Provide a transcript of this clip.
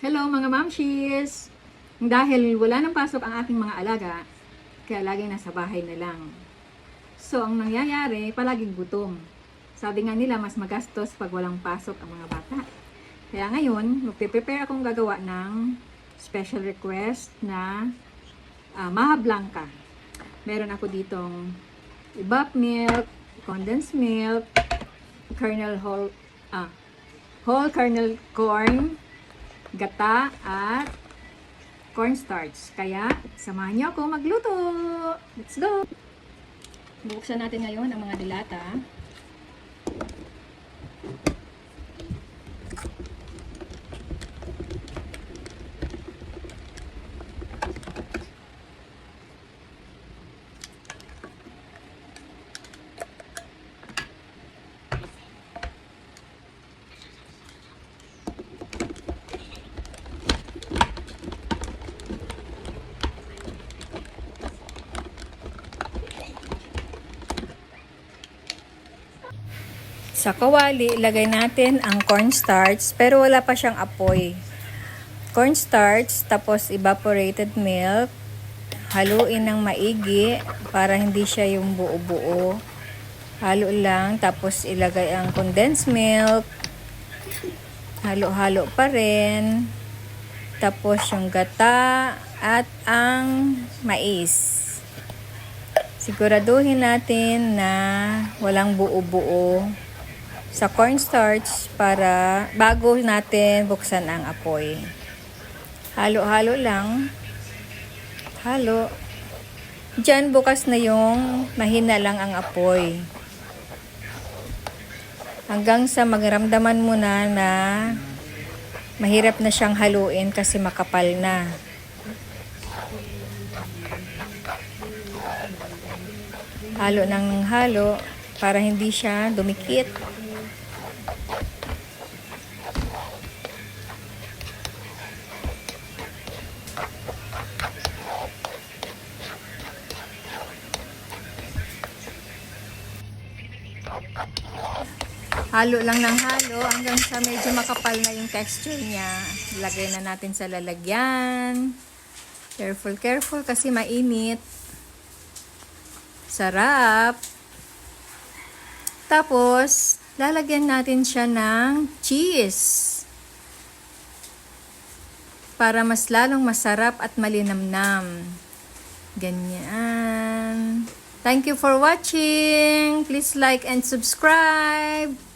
Hello mga mamshis! Dahil wala nang pasok ang aking mga alaga, kaya laging nasa bahay na lang. So, ang nangyayari, palaging gutom. Sabi nga nila, mas magastos pag walang pasok ang mga bata. Kaya ngayon, magpe-prepare akong gagawa ng special request na maha blanca. Meron ako ditong ibap milk, condensed milk, whole kernel corn, gata, at cornstarch. Kaya, samahan niyo ako magluto! Let's go! Buksan natin ngayon ang mga dilata. Sa kawali, ilagay natin ang cornstarch, pero wala pa siyang apoy. Cornstarch, tapos evaporated milk. Haluin ng maigi para hindi siya yung buo-buo. Halo lang, tapos ilagay ang condensed milk. Halo-halo pa rin. Tapos yung gata at ang mais. Siguraduhin natin na walang buo-buo sa cornstarch para bago natin buksan ang apoy. Halo-halo lang. Halo. Diyan bukas na yung mahina lang ang apoy. Hanggang sa magramdaman mo na mahirap na siyang haluin kasi makapal na. Halo ng halo para hindi siya dumikit. Halo lang ng halo hanggang sa medyo makapal na yung texture niya. Lagay na natin sa lalagyan. Careful, careful kasi mainit. Sarap. Tapos, lalagyan natin siya ng cheese. Para mas lalong masarap at malinamnam. Ganyan. Thank you for watching. Please like and subscribe.